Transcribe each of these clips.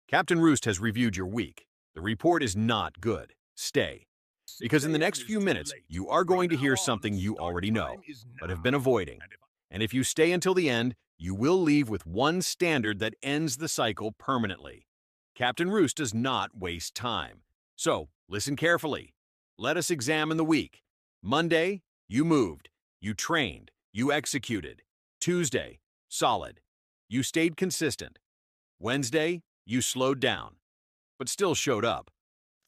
Captain Roost has reviewed your week. The report is not good. Stay. Because in the 6 next a.m. is few too minutes, late. you are From going to now hear on, something you start already time know, is but have now. been avoiding. And if And if you stay until the end, you will leave with one standard that ends the cycle permanently. Captain Roost does not waste time. So, listen carefully. Let us examine the week. Monday, you moved. You trained. You executed. Tuesday, solid. You stayed consistent. Wednesday, you slowed down, but still showed up.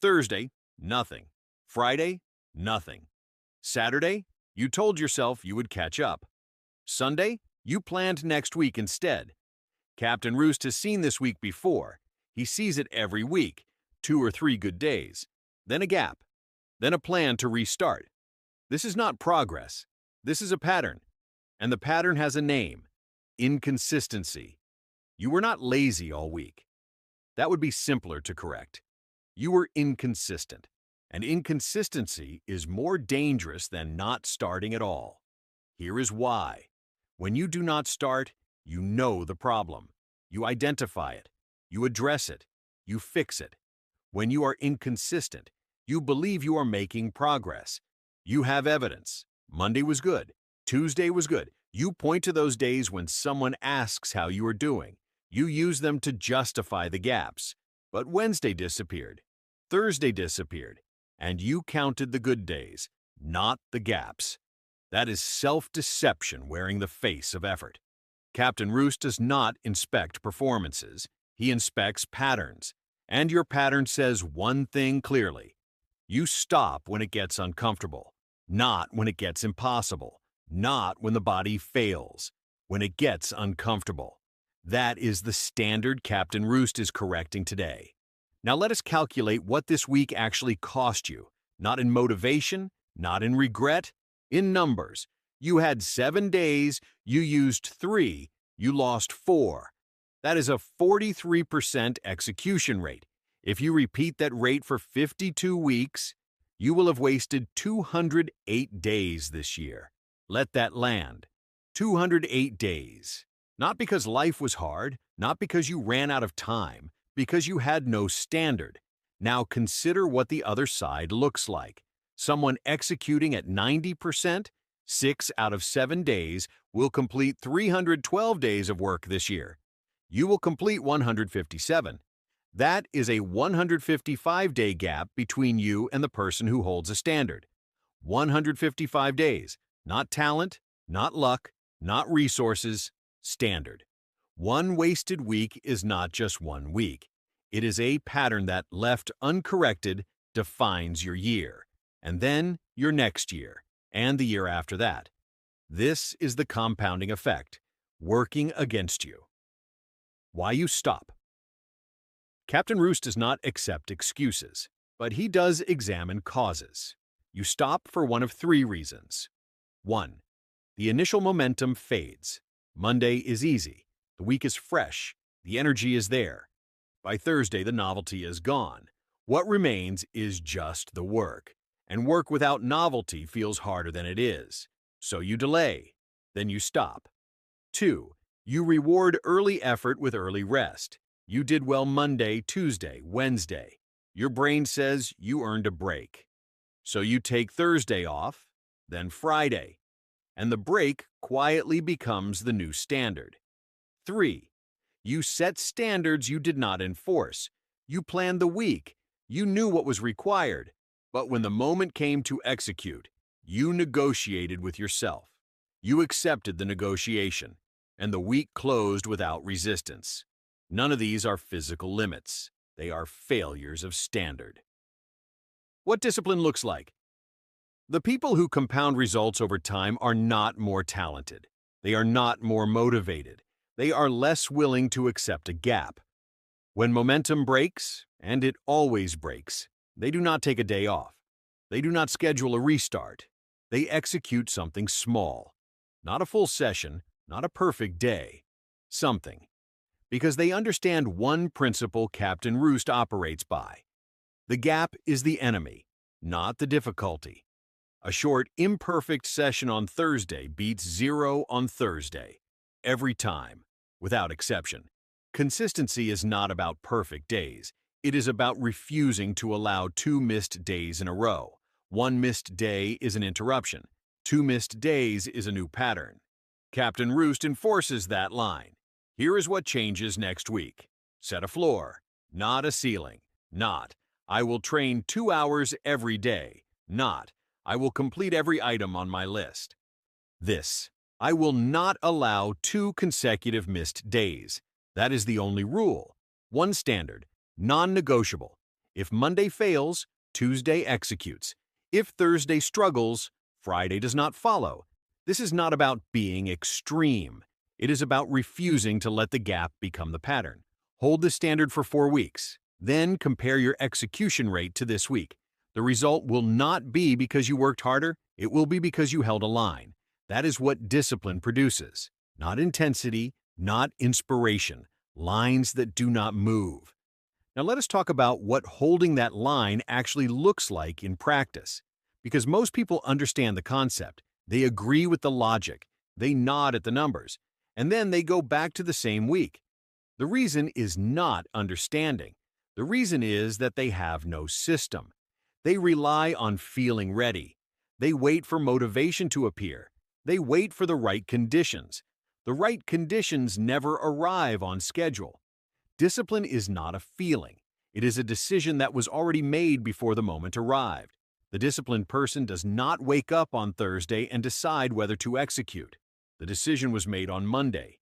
Thursday, nothing. Friday, nothing. Saturday, you told yourself you would catch up. Sunday, you planned next week instead. Captain Roost has seen this week before. He sees it every week, 2 or 3 good days, then a gap, then a plan to restart. This is not progress. This is a pattern, and the pattern has a name: inconsistency. You were not lazy all week. That would be simpler to correct. You were inconsistent, and inconsistency is more dangerous than not starting at all. Here is why. When you do not start, you know the problem. You identify it. You address it. You fix it. When you are inconsistent, you believe you are making progress. You have evidence. Monday was good. Tuesday was good. You point to those days when someone asks how you are doing. You use them to justify the gaps. But Wednesday disappeared. Thursday disappeared. And you counted the good days, not the gaps. That is self-deception wearing the face of effort. Captain Roost does not inspect performances. He inspects patterns. And your pattern says one thing clearly. You stop when it gets uncomfortable, not when it gets impossible, not when the body fails, when it gets uncomfortable. That is the standard Captain Roost is correcting today. Now let us calculate what this week actually cost you, not in motivation, not in regret, in numbers. You had 7 days, you used 3, you lost 4. That is a 43% execution rate. If you repeat that rate for 52 weeks, you will have wasted 208 days this year. Let that land. 208 days. Not because life was hard, not because you ran out of time, because you had no standard. Now consider what the other side looks like. Someone executing at 90%, 6 out of 7 days, will complete 312 days of work this year. You will complete 157. That is a 155-day gap between you and the person who holds a standard. 155 days, not talent, not luck, not resources, standard. One wasted week is not just one week. It is a pattern that, left uncorrected, defines your year, and then your next year, and the year after that. This is the compounding effect, working against you. Why you stop. Captain Roost does not accept excuses, but he does examine causes. You stop for one of 3 reasons. 1. The initial momentum fades. Monday is easy. The week is fresh. The energy is there. By Thursday, the novelty is gone. What remains is just the work. And work without novelty feels harder than it is. So you delay. Then you stop. 2. You reward early effort with early rest. You did well Monday, Tuesday, Wednesday. Your brain says you earned a break. So you take Thursday off, then Friday. And the break quietly becomes the new standard. 3. You set standards you did not enforce. You planned the week. You knew what was required. But when the moment came to execute, you negotiated with yourself. You accepted the negotiation, and the week closed without resistance. None of these are physical limits. They are failures of standard. What discipline looks like. The people who compound results over time are not more talented. They are not more motivated. They are less willing to accept a gap. When momentum breaks, and it always breaks, they do not take a day off. They do not schedule a restart. They execute something small. Not a full session, not a perfect day. Something. Because they understand one principle Captain Roost operates by. The gap is the enemy, not the difficulty. A short, imperfect session on Thursday beats 0 on Thursday. Every time, without exception. Consistency is not about perfect days. It is about refusing to allow 2 missed days in a row. 1 missed day is an interruption. 2 missed days is a new pattern. Captain Roost enforces that line. Here is what changes next week. Set a floor, not a ceiling. Not, I will train 2 hours every day. Not, I will complete every item on my list. This, I will not allow 2 consecutive missed days. That is the only rule. One standard, non-negotiable. If Monday fails, Tuesday executes. If Thursday struggles, Friday does not follow. This is not about being extreme. It is about refusing to let the gap become the pattern. Hold the standard for 4 weeks. Then compare your execution rate to this week. The result will not be because you worked harder. It will be because you held a line. That is what discipline produces. Not intensity, not inspiration. Lines that do not move. Now let us talk about what holding that line actually looks like in practice. Because most people understand the concept. They agree with the logic. They nod at the numbers. And then they go back to the same week. The reason is not understanding. The reason is that they have no system. They rely on feeling ready. They wait for motivation to appear. They wait for the right conditions. The right conditions never arrive on schedule. Discipline is not a feeling. It is a decision that was already made before the moment arrived. The disciplined person does not wake up on Thursday and decide whether to execute. The decision was made on Monday.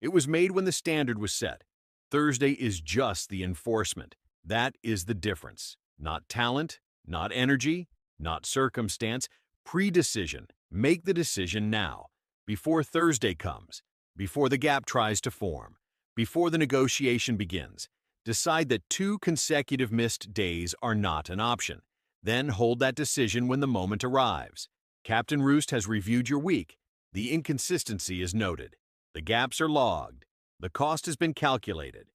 It was made when the standard was set. Thursday is just the enforcement. That is the difference. Not talent, not energy, not circumstance. Pre-decision. Make the decision now. Before Thursday comes. Before the gap tries to form. Before the negotiation begins. Decide that 2 consecutive missed days are not an option. Then hold that decision when the moment arrives. Captain Roost has reviewed your week. The inconsistency is noted. The gaps are logged. The cost has been calculated.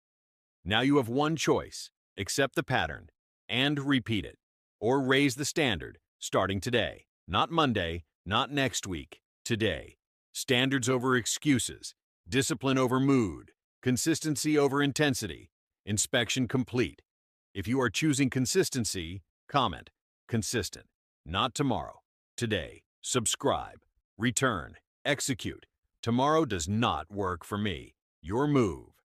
Now you have one choice. Accept the pattern and repeat it. Or raise the standard, starting today. Not Monday, not next week. Today. Standards over excuses. Discipline over mood. Consistency over intensity. Inspection complete. If you are choosing consistency, comment. Consistent. Not tomorrow. Today. Subscribe. Return. Execute. Tomorrow does not work for me. Your move.